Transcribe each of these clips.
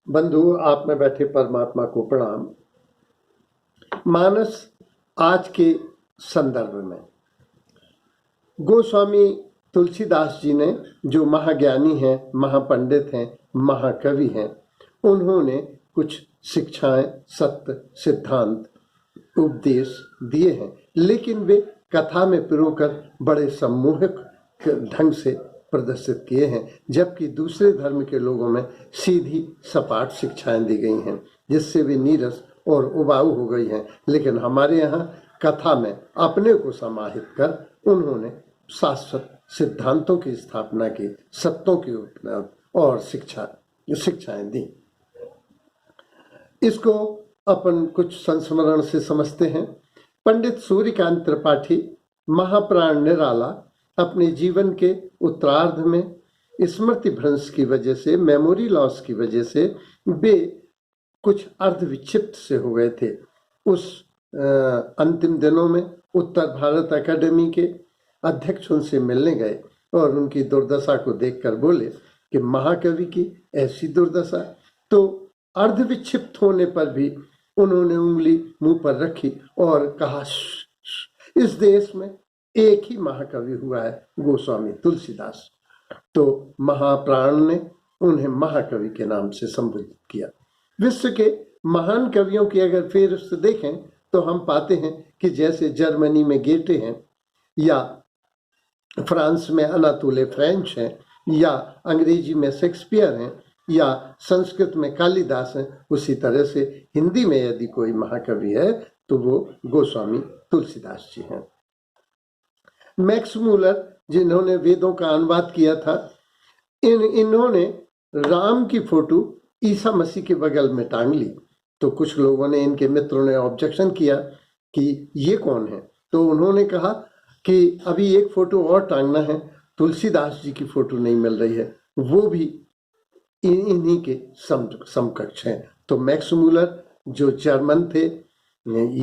बंधु, आप में बैठे परमात्मा को प्रणाम। मानस आज के संदर्भ में गोस्वामी तुलसीदास जी ने, जो महाज्ञानी हैं, महापंडित हैं, महाकवि हैं, उन्होंने कुछ शिक्षाएं, सत्य, सिद्धांत, उपदेश दिए हैं, लेकिन वे कथा में पिरोकर बड़े सम्मोहक ढंग से प्रदर्शित किए हैं, जबकि दूसरे धर्म के लोगों में सीधी सपाट शिक्षाएं दी गई हैं, जिससे वे नीरस और उबाऊ हो गई हैं। लेकिन हमारे यहाँ कथा में अपने को समाहित कर उन्होंने शाश्वत सिद्धांतों की स्थापना की, सत्यों की उपना और शिक्षाएं दी। इसको अपन कुछ संस्मरण से समझते हैं। पंडित सूर्यकांत त्रिपाठी महाप्राण निराला अपने जीवन के उत्तरार्ध में स्मृति भ्रंश की वजह से, मेमोरी लॉस की वजह से वे कुछ अर्ध विक्षिप्त से हो गए थे। उस अंतिम दिनों में उत्तर भारत अकादमी के अध्यक्ष उनसे मिलने गए और उनकी दुर्दशा को देखकर बोले कि महाकवि की ऐसी दुर्दशा। तो अर्ध विक्षिप्त होने पर भी उन्होंने उंगली मुंह पर रखी और कहा, इस देश में एक ही महाकवि हुआ है, गोस्वामी तुलसीदास। तो महाप्राण ने उन्हें महाकवि के नाम से संबोधित किया। विश्व के महान कवियों की अगर फेहरिस्त देखें तो हम पाते हैं कि जैसे जर्मनी में गेटे हैं, या फ्रांस में अनातोले फ्रेंच हैं, या अंग्रेजी में शेक्सपियर हैं, या संस्कृत में कालिदास हैं, उसी तरह से हिंदी में यदि कोई महाकवि है तो वो गोस्वामी तुलसीदास जी हैं। मैक्स मूलर, जिन्होंने वेदों का अनुवाद किया था, इन्होंने राम की फोटो ईसा मसीह के बगल में टांग ली। तो कुछ लोगों ने, इनके मित्रों ने ऑब्जेक्शन किया कि ये कौन है। तो उन्होंने कहा कि अभी एक फोटो और टांगना है, तुलसीदास जी की फोटो नहीं मिल रही है, वो भी इन्हीं के समकक्ष हैं। तो मैक्स मूलर, जो जर्मन थे,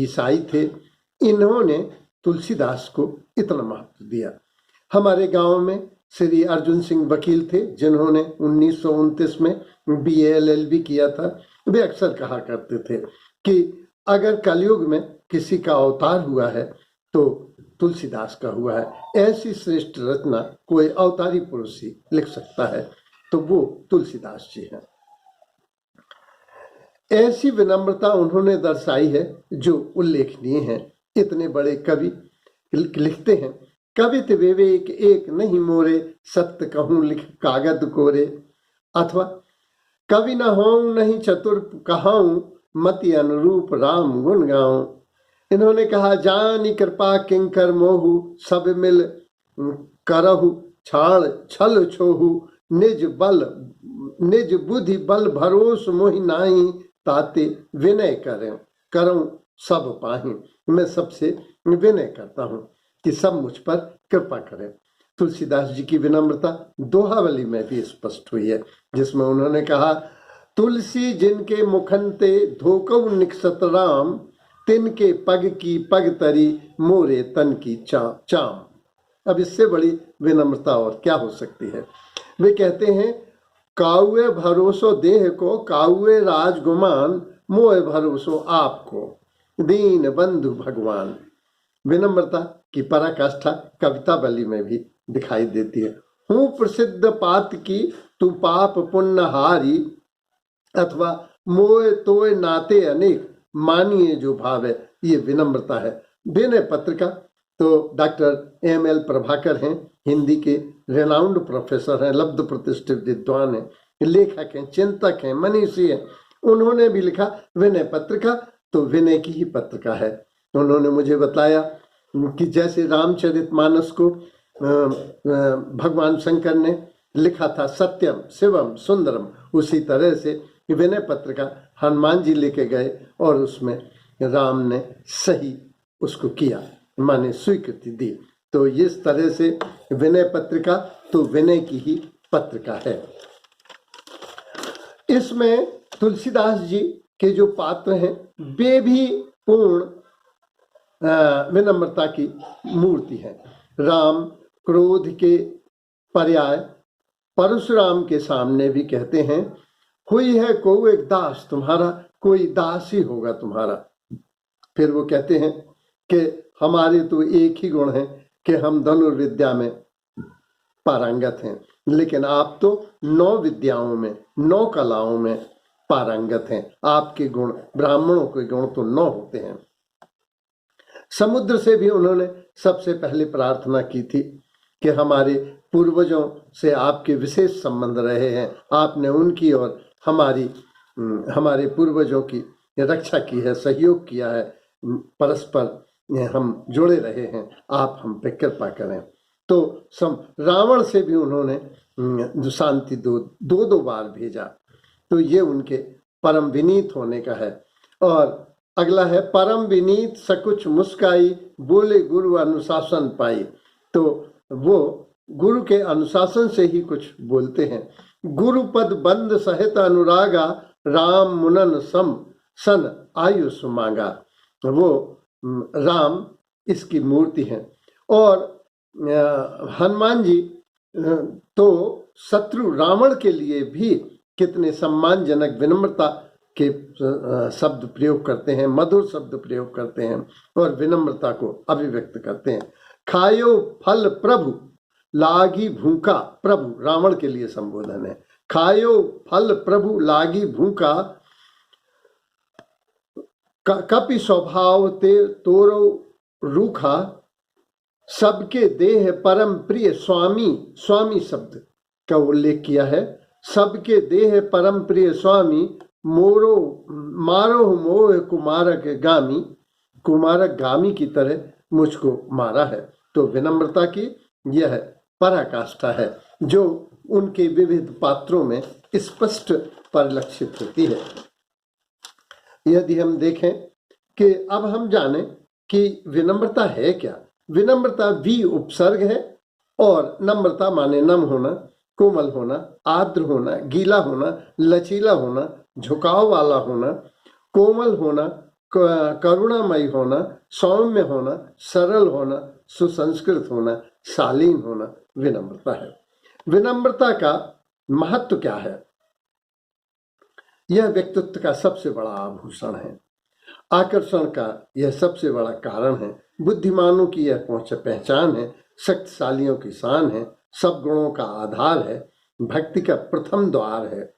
ईसाई थे, इन्होंने तुलसीदास को इतना महत्व दिया। हमारे गांव में श्री अर्जुन सिंह वकील थे, जिन्होंने 1929 में BA LLB किया था। वे अक्सर कहा करते थे कि अगर कलयुग में किसी का अवतार हुआ है तो तुलसीदास का हुआ है। ऐसी श्रेष्ठ रचना कोई अवतारी पुरुष ही लिख सकता है, तो वो तुलसीदास जी हैं। ऐसी विनम्रता उन्होंने दर्शाई है जो उल्लेखनीय है। इतने बड़े कवि लिखते हैं, कवित विवेक एक नहीं मोरे, सत्य कहूं लिख कागद कोरे, अथवा कवि न होऊं नहीं चतुर कहाऊं, मति अनुरूप राम गुण गाऊं। इन्होंने कहा, जानी कृपा किंकर मोहु, सब मिल करहु छाड़ छल छोहु, निज बुद्धि बल भरोस मोहि नाहि, ताते विनय करऊं सब पाहि। मैं सबसे विनय करता हूं कि सब मुझ पर कृपा करें। तुलसीदास जी की विनम्रता दोहावली में भी स्पष्ट हुई है, जिसमें उन्होंने कहा, तुलसी जिनके मुखंते धोकऊ निकसत राम, तिनके पग की पग तरी मोरे तन की चाम। अब इससे बड़ी विनम्रता और क्या हो सकती है। वे कहते हैं, काउए भरोसो देह को, काउए राजगुमान, मोए भरोसो आपको, दीन बंधु भगवान। विनम्रता की पराकाष्ठा कविता बली में भी दिखाई देती है। हूँ प्रसिद्ध पात की तू पाप पुण्य हारी, अथवा मोए तोय नाते अनेक, मानिए जो भाव है। ये विनम्रता है। विनय पत्रिका तो डॉक्टर ML प्रभाकर हैं, हिंदी के रेनाउंड प्रोफेसर हैं, लब्ध प्रतिष्ठित विद्वान हैं, लेखक हैं, चिंतक हैं, मनीषी हैं। उन्होंने भी लिखा विनय पत्रिका तो विनय की ही पत्रिका है। उन्होंने मुझे बताया कि जैसे रामचरितमानस को भगवान शंकर ने लिखा था सत्यम शिवम सुंदरम, उसी तरह से विनय पत्रिका हनुमान जी लेके गए और उसमें राम ने सही उसको किया, माने स्वीकृति दी। तो इस तरह से विनय पत्रिका तो विनय की ही पत्रिका है। इसमें तुलसीदास जी के जो पात्र हैं वे भी पूर्ण विनम्रता की मूर्ति है। राम क्रोध के पर्याय परशुराम के सामने भी कहते हैं, हुई है को एक दास तुम्हारा, कोई दास ही होगा तुम्हारा। फिर वो कहते हैं कि हमारे तो एक ही गुण है कि हम धनुर्विद्या में पारंगत हैं, लेकिन आप तो 9 विद्याओं में, 9 कलाओं में पारंगत हैं। आपके गुण, ब्राह्मणों के गुण तो 9 होते हैं। समुद्र से भी उन्होंने सबसे पहले प्रार्थना की थी कि हमारे पूर्वजों से आपके विशेष संबंध रहे हैं, आपने उनकी और हमारे पूर्वजों की रक्षा की है, सहयोग किया है, परस्पर हम जुड़े रहे हैं, आप हम पे कृपा करें। तो रावण से भी उन्होंने शांति दो बार भेजा। तो ये उनके परम विनीत होने का है। और अगला है परम विनीत सकुच मुस्काई, बोले गुरु अनुशासन पाई। तो वो गुरु के अनुशासन से ही कुछ बोलते हैं। गुरु पद बंद सहित अनुरागा, राम मुनन सम सन आयुष मांगा। वो राम इसकी मूर्ति है। और हनुमान जी तो शत्रु रावण के लिए भी कितने सम्मानजनक विनम्रता के शब्द प्रयोग करते हैं, मधुर शब्द प्रयोग करते हैं और विनम्रता को अभिव्यक्त करते हैं। खायो फल प्रभु लागी भूखा, प्रभु रावण के लिए संबोधन है। खायो फल प्रभु लागी भूखा, कपि स्वभाव ते तोरो रूखा, सबके देह परम प्रिय स्वामी, स्वामी शब्द का उल्लेख किया है। सबके देह परम प्रिय स्वामी, मोरो मारो मोह कुमारक गामी, कुमारक गामी की तरह मुझको मारा है। तो विनम्रता की यह पराकाष्ठा है जो उनके विविध पात्रों में स्पष्ट परिलक्षित होती है। यदि हम देखें कि अब हम जाने कि विनम्रता है क्या। विनम्रता वी उपसर्ग है और नम्रता माने नम होना, कोमल होना, आर्द्र होना, गीला होना, लचीला होना, झुकाव वाला होना, कोमल होना, करुणामयी होना, सौम्य होना, सरल होना, सुसंस्कृत होना, शालीन होना विनम्रता है। विनम्रता का महत्व क्या है? यह व्यक्तित्व का सबसे बड़ा आभूषण है, आकर्षण का यह सबसे बड़ा कारण है, बुद्धिमानों की यह पहचान है, शक्तिशालियों की शान है, सब गुणों का आधार है, भक्ति का प्रथम द्वार है।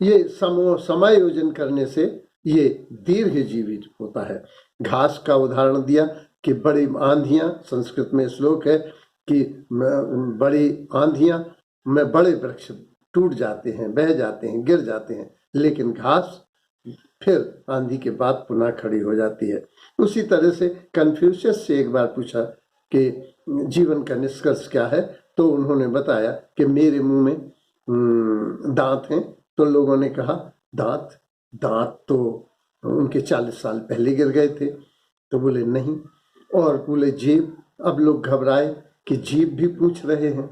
ये समायोजन करने से ये दीर्घ जीवित होता है। घास का उदाहरण दिया कि बड़ी आंधियां, संस्कृत में श्लोक है कि बड़ी आंधियां में बड़े वृक्ष टूट जाते हैं, बह जाते हैं, गिर जाते हैं, लेकिन घास फिर आंधी के बाद पुनः खड़ी हो जाती है। उसी तरह से कन्फ्यूशियस से एक बार पूछा कि जीवन का निष्कर्ष क्या है, तो उन्होंने बताया कि मेरे मुंह में दांत हैं। तो लोगों ने कहा दांत तो उनके 40 साल पहले गिर गए थे। तो बोले नहीं। और बोले जीभ, अब लोग घबराए कि जीभ भी पूछ रहे हैं।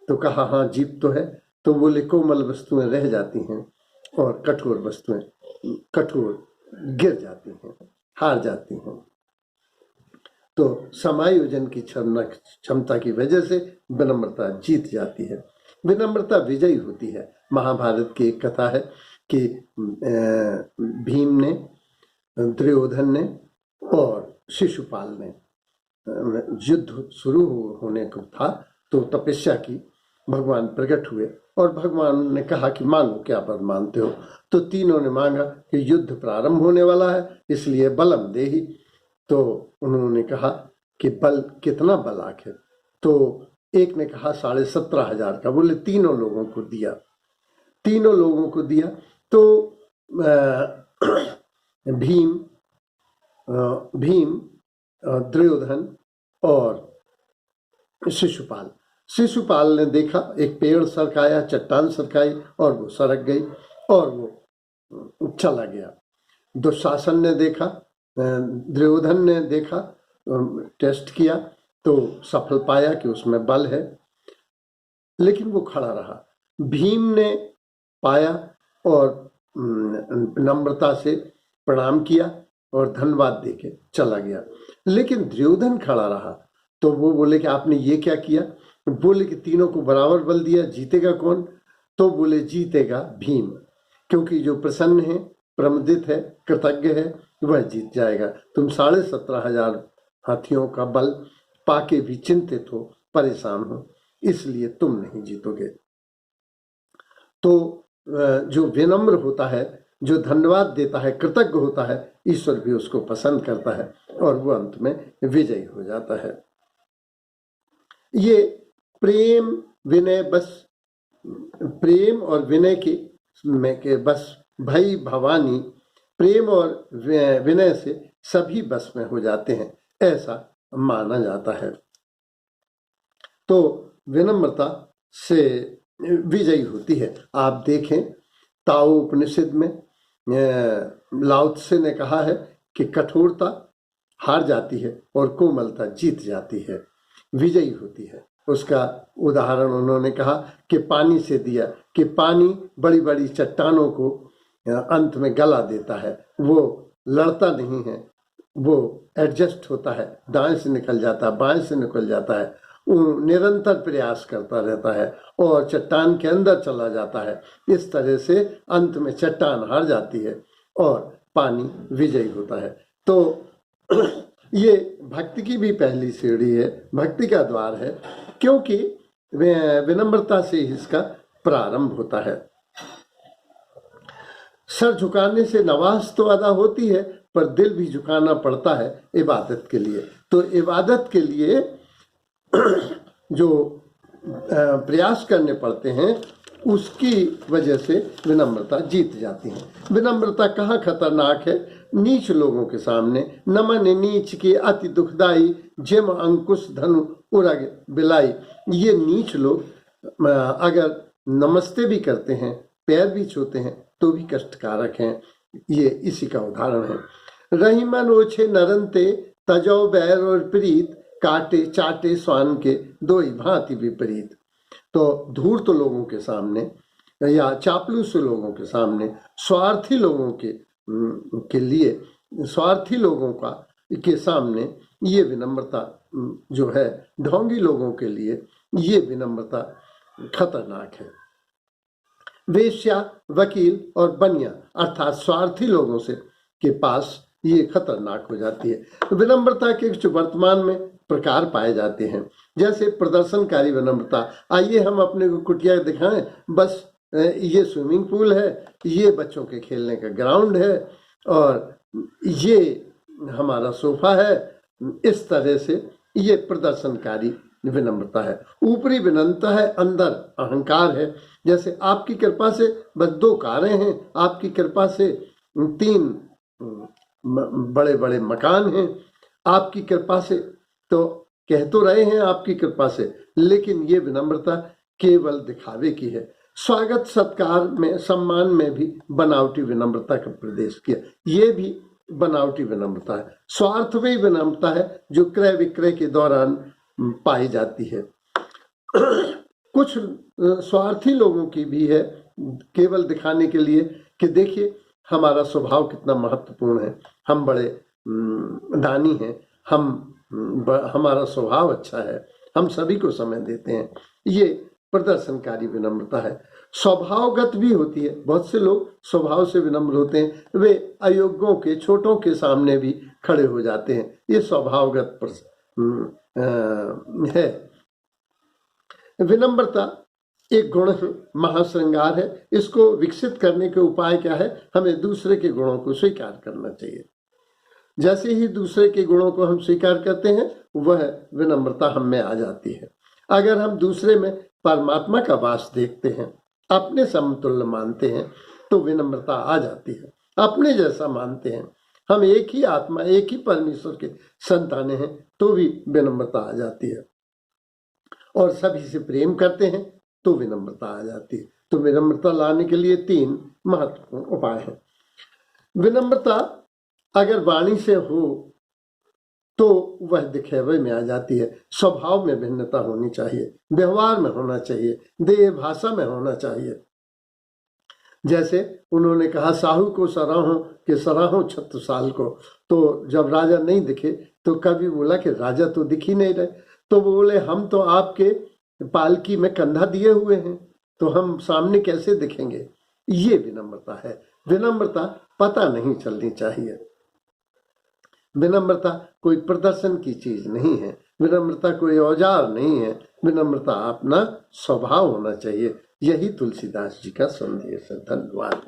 तो कहा हाँ जीभ तो है। तो बोले कोमल वस्तुएं रह जाती हैं और कठोर वस्तुएं गिर जाती हैं, हार जाती हैं। तो समायोजन की क्षमता की वजह से विनम्रता जीत जाती है, विनम्रता विजयी होती है। महाभारत की एक कथा है कि भीम ने, दुर्योधन ने और शिशुपाल ने युद्ध शुरू होने को था तो तपस्या की, भगवान प्रकट हुए और भगवान ने कहा कि मांगो क्या वर मांगते हो। तो तीनों ने मांगा कि युद्ध प्रारंभ होने वाला है इसलिए बलम देहि। तो उन्होंने कहा कि बल, कितना बल आखिर? तो एक ने कहा 17,500 का। बोले तीनों लोगों को दिया, तीनों लोगों को दिया। तो भीम, दुर्योधन और शिशुपाल ने देखा, एक पेड़ सरकाया, चट्टान सरकाई और वो सरक गई और वो चला गया। दुशासन ने देखा, दुर्योधन ने देखा, टेस्ट किया तो सफल पाया कि उसमें बल है, लेकिन वो खड़ा रहा। भीम ने पाया और नम्रता से प्रणाम किया और धन्यवाद देके चला गया, लेकिन दुर्योधन खड़ा रहा। तो वो बोले कि आपने ये क्या किया? बोले कि तीनों को बराबर बल दिया, जीतेगा कौन? तो बोले जीतेगा भीम, क्योंकि जो प्रसन्न है, प्रमुदित है, कृतज्ञ है, वह जीत जाएगा। तुम 17,500 हाथियों का बल पाके भी चिंतित हो, परेशान हो, इसलिए तुम नहीं जीतोगे। तो जो विनम्र होता है, जो धन्यवाद देता है, कृतज्ञ होता है, ईश्वर भी उसको पसंद करता है और वो अंत में विजयी हो जाता है। ये प्रेम विनय बस, प्रेम और विनय के बस भई भवानी, प्रेम और विनय से सभी बस में हो जाते हैं, ऐसा माना जाता है। तो विनम्रता से विजयी होती है। आप देखें ताओ उपनिषद में लाओ त्से ने कहा है कि कठोरता हार जाती है और कोमलता जीत जाती है, विजयी होती है। उसका उदाहरण उन्होंने कहा कि पानी से दिया कि पानी बड़ी बड़ी चट्टानों को अंत में गला देता है, वो लड़ता नहीं है, वो एडजस्ट होता है, दाएं से निकल जाता है, बाएं से निकल जाता है, निरंतर प्रयास करता रहता है और चट्टान के अंदर चला जाता है। इस तरह से अंत में चट्टान हार जाती है और पानी विजयी होता है। तो ये भक्ति की भी पहली सीढ़ी है, भक्ति का द्वार है, क्योंकि विनम्रता से इसका प्रारंभ होता है। सर झुकाने से नवाज तो अदा होती है, पर दिल भी झुकाना पड़ता है इबादत के लिए। तो इबादत के लिए जो प्रयास करने पड़ते हैं, उसकी वजह से विनम्रता जीत जाती है। विनम्रता कहाँ खतरनाक है? नीच लोगों के सामने। नमन नीच की अति दुखदाई, जिम अंकुश धनु उरग बिलाई। ये नीच लोग अगर नमस्ते भी करते हैं, पैर भी छूते हैं, तो भी कष्टकारक हैं। ये इसी का उदाहरण है। रही मन ओछे नरनते, तजौ बैर और प्रीत, काटे चाटे स्वान के, दो ही भांति विपरीत। तो धूर्त लोगों के सामने या चापलूस लोगों के सामने, स्वार्थी लोगों के लिए, स्वार्थी लोगों के सामने ये विनम्रता जो है, ढोंगी लोगों के लिए ये विनम्रता खतरनाक है। वेश्या, वकील और बनिया अर्थात स्वार्थी लोगों से के पास ये खतरनाक हो जाती है। विनम्रता के कुछ वर्तमान में प्रकार पाए जाते हैं, जैसे प्रदर्शनकारी विनम्रता। आइए हम अपने को कुटिया दिखाएं, बस ये स्विमिंग पूल है, ये बच्चों के खेलने का ग्राउंड है और ये हमारा सोफा है। इस तरह से ये प्रदर्शनकारी विनम्रता है। ऊपरी विनम्रता है, अंदर अहंकार है। जैसे आपकी कृपा से बस 2 कारें हैं, आपकी कृपा से 3 बड़े बड़े मकान हैं, आपकी कृपा से, तो कह तो रहे हैं आपकी कृपा से, लेकिन ये विनम्रता केवल दिखावे की है। स्वागत सत्कार में, सम्मान में भी बनावटी विनम्रता का प्रवेश किया, ये भी बनावटी विनम्रता है। स्वार्थमयी विनम्रता है जो क्रय विक्रय के दौरान पाई जाती है। कुछ स्वार्थी लोगों की भी है, केवल दिखाने के लिए कि देखिए हमारा स्वभाव कितना महत्वपूर्ण है, हम बड़े दानी हैं, हमारा स्वभाव अच्छा है, हम सभी को समय देते हैं। ये प्रदर्शनकारी विनम्रता है। स्वभावगत भी होती है। बहुत से लोग स्वभाव से विनम्र होते हैं, वे अयोग्यों के, छोटों के सामने भी खड़े हो जाते हैं। ये स्वभावगत है। विनम्रता एक गुण है, महाश्रृंगार है। इसको विकसित करने के उपाय क्या है? हमें दूसरे के गुणों को स्वीकार करना चाहिए। जैसे ही दूसरे के गुणों को हम स्वीकार करते हैं, वह विनम्रता हम में आ जाती है। अगर हम दूसरे में परमात्मा का वास देखते हैं, अपने समतुल्य मानते हैं, तो विनम्रता आ जाती है। अपने जैसा मानते हैं, हम एक ही आत्मा, एक ही परमेश्वर के संतान हैं, तो भी विनम्रता आ जाती है। और सभी से प्रेम करते हैं तो विनम्रता आ जाती है। तो विनम्रता लाने के लिए 3 महत्वपूर्ण उपाय हैं। विनम्रता अगर वाणी से हो तो वह दिखेवे में आ जाती है। स्वभाव में भिन्नता होनी चाहिए, व्यवहार में होना चाहिए, देह भाषा में होना चाहिए। जैसे उन्होंने कहा, साहू को सराहो कि सराहो छत्रसाल को। तो जब राजा नहीं दिखे तो कवि बोला कि राजा तो दिख ही नहीं रहे। तो वो बोले, हम तो आपके पालकी में कंधा दिए हुए हैं, तो हम सामने कैसे दिखेंगे? ये विनम्रता है। विनम्रता पता नहीं चलनी चाहिए। विनम्रता कोई प्रदर्शन की चीज नहीं है, विनम्रता कोई औजार नहीं है, विनम्रता अपना स्वभाव होना चाहिए। यही तुलसीदास जी का संदेश है। धन्यवाद।